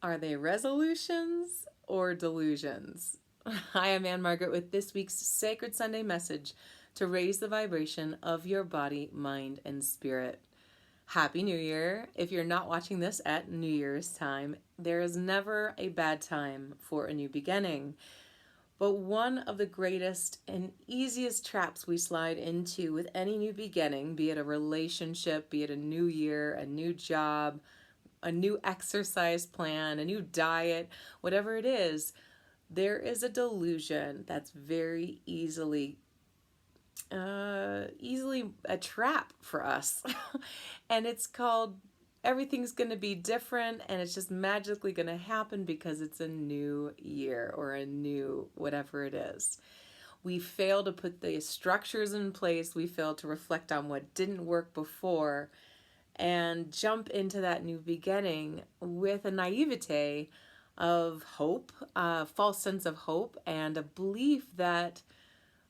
Are they resolutions or delusions? I am Anne-Margaret with this week's Sacred Sunday message to raise the vibration of your body, mind, and spirit. Happy New Year. If you're not watching this at New Year's time, there is never a bad time for a new beginning. But one of the greatest and easiest traps we slide into with any new beginning, be it a relationship, be it a new year, a new job, a new exercise plan, a new diet, whatever it is, there is a delusion that's very easily a trap for us. And it's called everything's going to be different and it's just magically going to happen because it's a new year or a new whatever it is. We fail to put the structures in place. We fail to reflect on what didn't work before and jump into that new beginning with a naivete of hope, a false sense of hope, and a belief that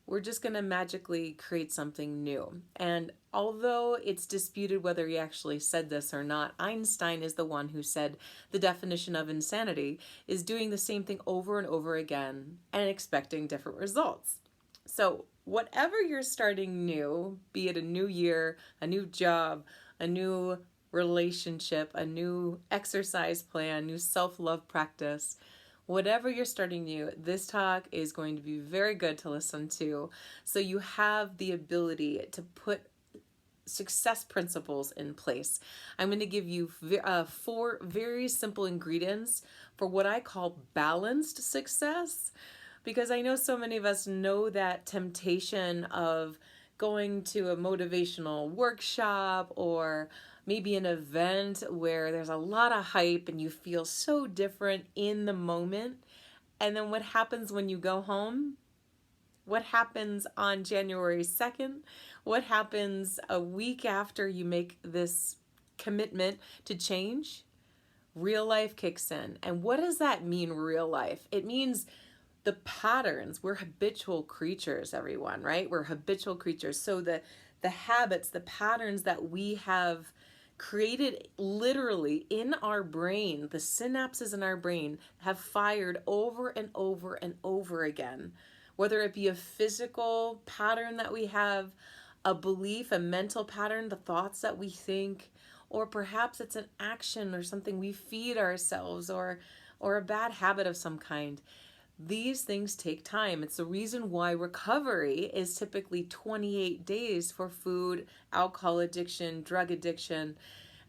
we're just going to magically create something new. And although it's disputed whether he actually said this or not, Einstein is the one who said the definition of insanity is doing the same thing over and over again and expecting different results. So whatever you're starting new, be it a new year, a new job, a new relationship, a new exercise plan, new self-love practice, whatever you're starting new, this talk is going to be very good to listen to. So you have the ability to put success principles in place. I'm going to give you 4 very simple ingredients for what I call balanced success, because I know so many of us know that temptation of going to a motivational workshop or maybe an event where there's a lot of hype and you feel so different in the moment. And then what happens when you go home? What happens on January 2nd? What happens a week after you make this commitment to change? Real life kicks in. And what does that mean, real life? It means the patterns. We're habitual creatures, everyone, right? We're habitual creatures. So the habits, the patterns that we have created literally in our brain, the synapses in our brain have fired over and over and over again. Whether it be a physical pattern that we have, a belief, a mental pattern, the thoughts that we think, or perhaps it's an action or something we feed ourselves or a bad habit of some kind. These things take time. It's the reason why recovery is typically 28 days for food, alcohol addiction, drug addiction.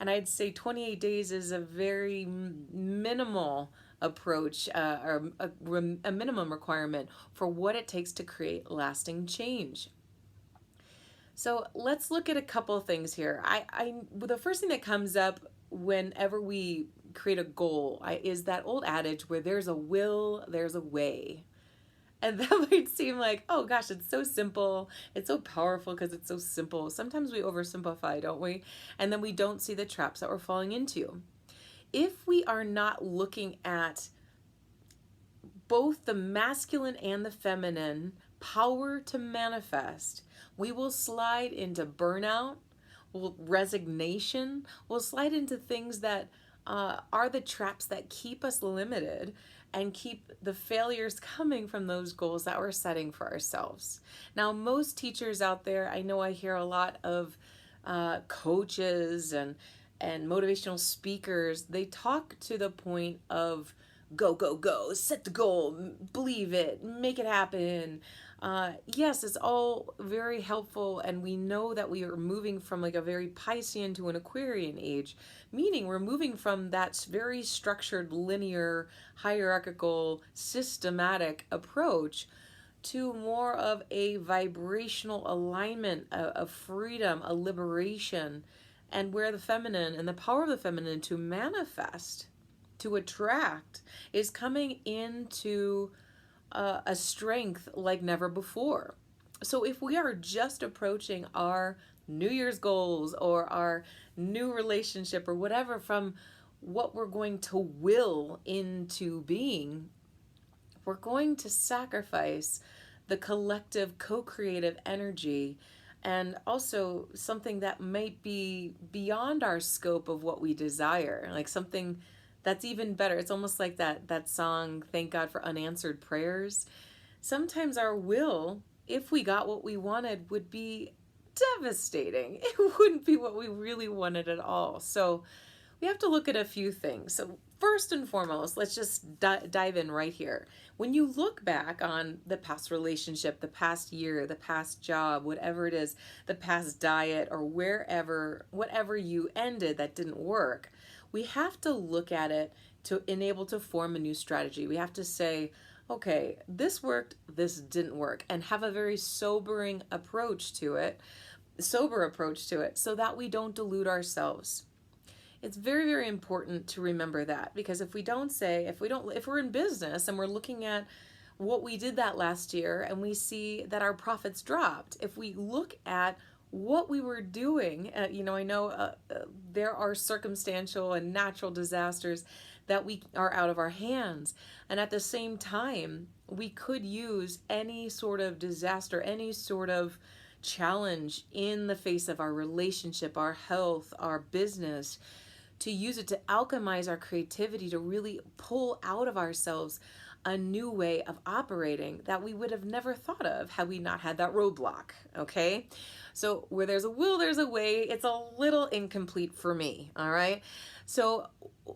And I'd say 28 days is a very minimal approach or a minimum requirement for what it takes to create lasting change. So let's look at a couple of things here. The first thing that comes up whenever we create a goal is that old adage where there's a will, there's a way. And that might seem like, oh gosh, it's so simple. It's so powerful because it's so simple. Sometimes we oversimplify, don't we? And then we don't see the traps that we're falling into. If we are not looking at both the masculine and the feminine power to manifest, we will slide into burnout, resignation, we'll slide into things that are the traps that keep us limited and keep the failures coming from those goals that we're setting for ourselves. Now, most teachers out there, I know I hear a lot of coaches and motivational speakers, they talk to the point of go, go, go, set the goal, believe it, make it happen. Yes, it's all very helpful, and we know that we are moving from like a very Piscean to an Aquarian age, meaning we're moving from that very structured, linear, hierarchical, systematic approach to more of a vibrational alignment, a freedom, a liberation, and where the feminine and the power of the feminine to manifest, to attract, is coming into a strength like never before. So if we are just approaching our New Year's goals or our new relationship or whatever from what we're going to will into being, we're going to sacrifice the collective co-creative energy and also something that might be beyond our scope of what we desire, like something That's even better. It's almost like that song, Thank God for Unanswered Prayers. Sometimes our will, if we got what we wanted, would be devastating. It wouldn't be what we really wanted at all. So we have to look at a few things. So first and foremost, let's just dive in right here. When you look back on the past relationship, the past year, the past job, whatever it is, the past diet, or whatever you ended that didn't work, we have to look at it to enable to form a new strategy. We have to say, okay, this worked, this didn't work, and have a very sober approach to it, so that we don't delude ourselves. It's very, very important to remember that, because if we're in business and we're looking at what we did that last year and we see that our profits dropped, if we look at what we were doing, I know there are circumstantial and natural disasters that we are out of our hands. And at the same time, we could use any sort of disaster, any sort of challenge in the face of our relationship, our health, our business, to use it to alchemize our creativity, to really pull out of ourselves a new way of operating that we would have never thought of had we not had that roadblock, okay? So where there's a will, there's a way. It's a little incomplete for me, all right? So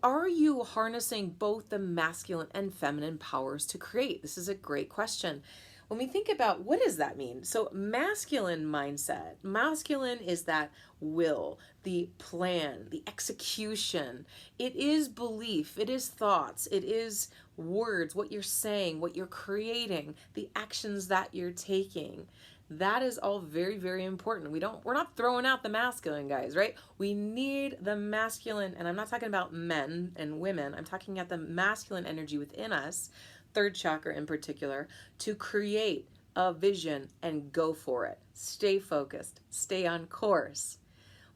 are you harnessing both the masculine and feminine powers to create? This is a great question. When we think about what does that mean? So masculine mindset, masculine is that will, the plan, the execution. It is belief, it is thoughts, it is words, what you're saying, what you're creating, the actions that you're taking. That is all very, very important. We're not throwing out the masculine, guys, right? We need the masculine, and I'm not talking about men and women. I'm talking about the masculine energy within us, third chakra in particular, to create a vision and go for it. Stay focused, stay on course.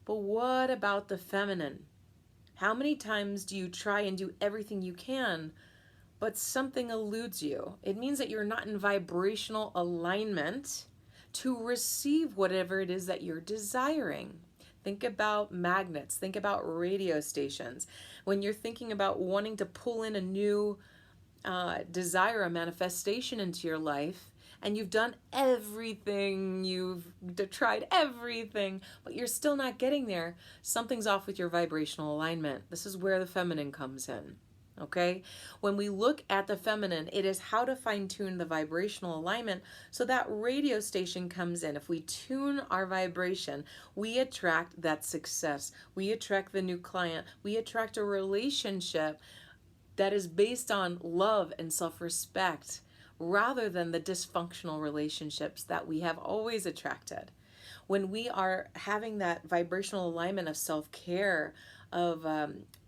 But what about the feminine? How many times do you try and do everything you can, but something eludes you? It means that you're not in vibrational alignment to receive whatever it is that you're desiring. Think about magnets, think about radio stations. When you're thinking about wanting to pull in a new desire, a manifestation into your life, and you've done everything, you've tried everything, but you're still not getting there, something's off with your vibrational alignment. This is where the feminine comes in. Okay, when we look at the feminine, it is how to fine-tune the vibrational alignment so that radio station comes in. If we tune our vibration, we attract that success. We attract the new client. We attract a relationship that is based on love and self-respect rather than the dysfunctional relationships that we have always attracted. When we are having that vibrational alignment of self-care, of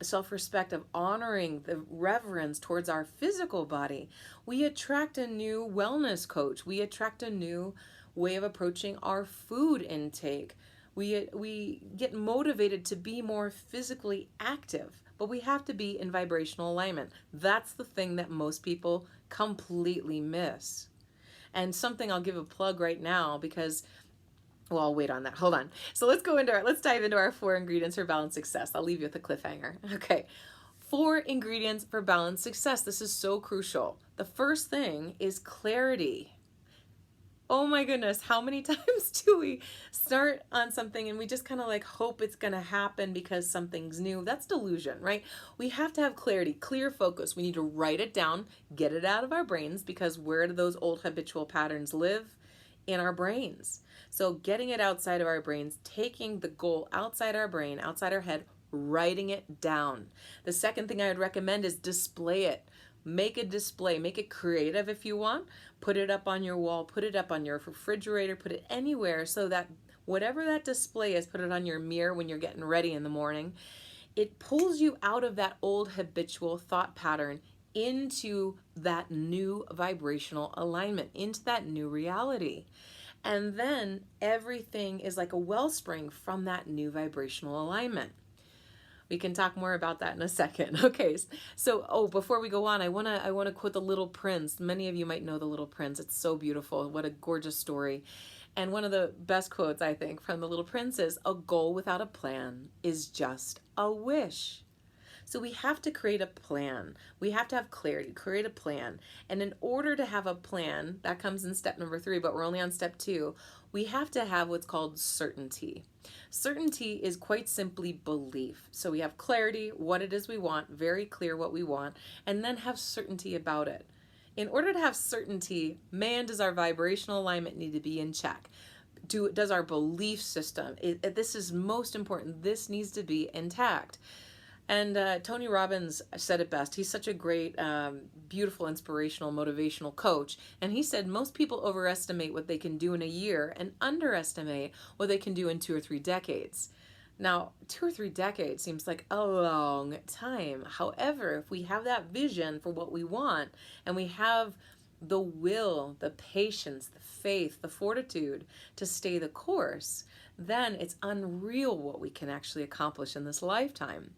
self-respect, of honoring the reverence towards our physical body, we attract a new wellness coach. We attract a new way of approaching our food intake. We get motivated to be more physically active, but we have to be in vibrational alignment. That's the thing that most people completely miss. And something I'll give a plug right now because, well, I'll wait on that. Hold on. So let's dive into our 4 ingredients for balanced success. I'll leave you with a cliffhanger. Okay. 4 ingredients for balanced success. This is so crucial. The first thing is clarity. Oh my goodness, how many times do we start on something and we just kind of like hope it's going to happen because something's new? That's delusion, right? We have to have clarity, clear focus. We need to write it down, get it out of our brains, because where do those old habitual patterns live? In our brains. So getting it outside of our brains, taking the goal outside our brain, outside our head, writing it down. The second thing I would recommend is display it. Make a display, make it creative if you want. Put it up on your wall, put it up on your refrigerator, put it anywhere so that whatever that display is, put it on your mirror when you're getting ready in the morning. It pulls you out of that old habitual thought pattern into that new vibrational alignment, into that new reality. And then everything is like a wellspring from that new vibrational alignment. We can talk more about that in a second. Okay, so before we go on, I wanna quote The Little Prince. Many of you might know The Little Prince. It's so beautiful. What a gorgeous story. And one of the best quotes, I think, from The Little Prince is, "A goal without a plan is just a wish." So we have to create a plan. We have to have clarity, create a plan. And in order to have a plan, that comes in step number 3, but we're only on step 2, we have to have what's called certainty. Certainty is quite simply belief. So we have clarity, what it is we want, very clear what we want, and then have certainty about it. In order to have certainty, man, does our vibrational alignment need to be in check? Does our belief system, this is most important, this needs to be intact. And Tony Robbins said it best. He's such a great, beautiful, inspirational, motivational coach. And he said most people overestimate what they can do in a year and underestimate what they can do in 2 or 3 decades. Now, 2 or 3 decades seems like a long time. However, if we have that vision for what we want and we have the will, the patience, the faith, the fortitude to stay the course, then it's unreal what we can actually accomplish in this lifetime.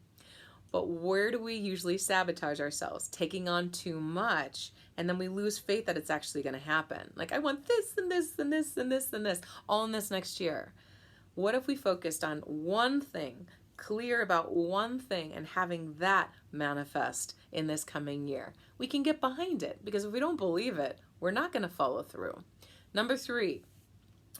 But where do we usually sabotage ourselves? Taking on too much, and then we lose faith that it's actually going to happen. Like, I want this and this and this and this and this, all in this next year. What if we focused on one thing, clear about one thing, and having that manifest in this coming year? We can get behind it, because if we don't believe it, we're not going to follow through. Number 3.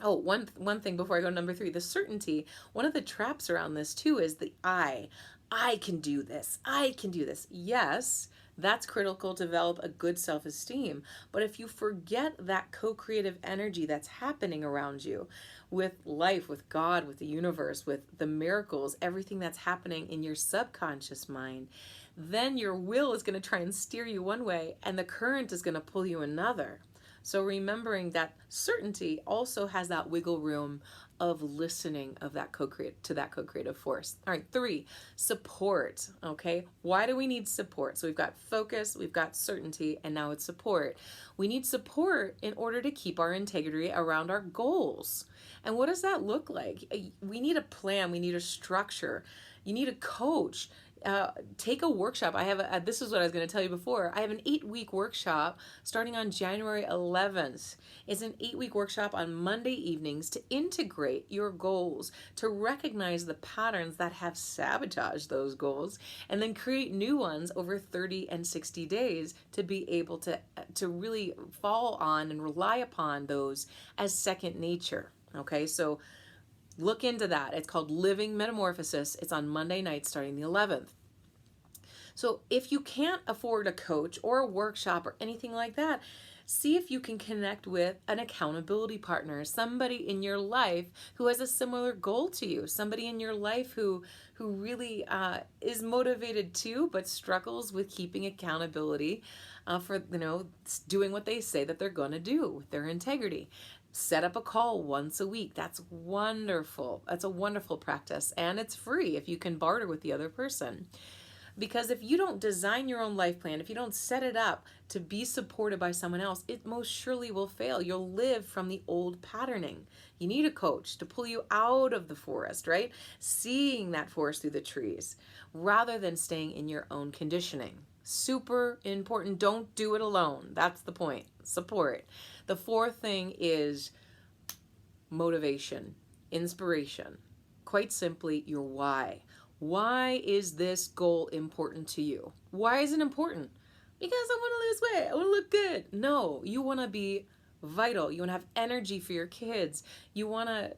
Oh, one thing before I go to number 3, the certainty. One of the traps around this too is the I. I can do this. I can do this. Yes, that's critical to develop a good self-esteem. But if you forget that co-creative energy that's happening around you with life, with God, with the universe, with the miracles, everything that's happening in your subconscious mind, then your will is going to try and steer you one way and the current is going to pull you another. So remembering that certainty also has that wiggle room of listening of that co-creative force. All right, 3, support. Okay, why do we need support? So we've got focus, we've got certainty, and now it's support. We need support in order to keep our integrity around our goals. And what does that look like? We need a plan, we need a structure, you need a coach. Take a workshop. This is what I was going to tell you before. I have an 8-week workshop starting on January 11th. It's an 8-week workshop on Monday evenings to integrate your goals, to recognize the patterns that have sabotaged those goals, and then create new ones over 30 and 60 days to be able to really fall on and rely upon those as second nature. Okay, so look into that. It's called Living Metamorphosis. It's on Monday night starting the 11th. So if you can't afford a coach or a workshop or anything like that, see if you can connect with an accountability partner, somebody in your life who has a similar goal to you, somebody in your life who really is motivated too, but struggles with keeping accountability for doing what they say that they're going to do with their integrity. Set up a call once a week. That's wonderful. That's a wonderful practice, and it's free if you can barter with the other person. Because if you don't design your own life plan, if you don't set it up to be supported by someone else, it most surely will fail. You'll live from the old patterning. You need a coach to pull you out of the forest, right? Seeing that forest through the trees, rather than staying in your own conditioning. Super important. Don't do it alone. That's the point. Support. The 4th thing is motivation, inspiration. Quite simply, your why. Why is this goal important to you? Why is it important? Because I want to lose weight. I want to look good. No, you want to be vital. You want to have energy for your kids. You want to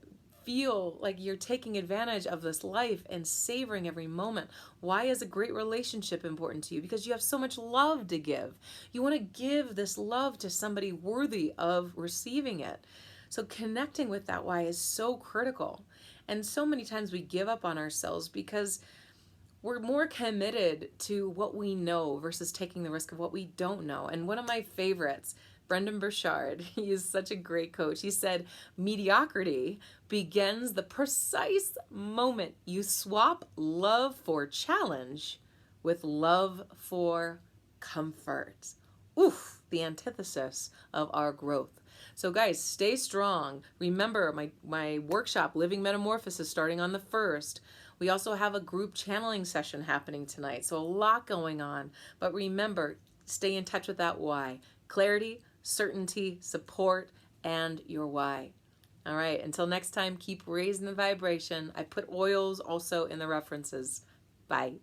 feel like you're taking advantage of this life and savoring every moment. Why is a great relationship important to you? Because you have so much love to give. You want to give this love to somebody worthy of receiving it. So connecting with that why is so critical. And so many times we give up on ourselves because we're more committed to what we know versus taking the risk of what we don't know. And one of my favorites, Brendan Burchard, he is such a great coach. He said, mediocrity begins the precise moment you swap love for challenge with love for comfort. Oof, the antithesis of our growth. So guys, stay strong. Remember my workshop, Living Metamorphosis, starting on the 1st. We also have a group channeling session happening tonight. So a lot going on. But remember, stay in touch with that why. Clarity, certainty, support, and your why. All right, until next time, keep raising the vibration. I put oils also in the references. Bye.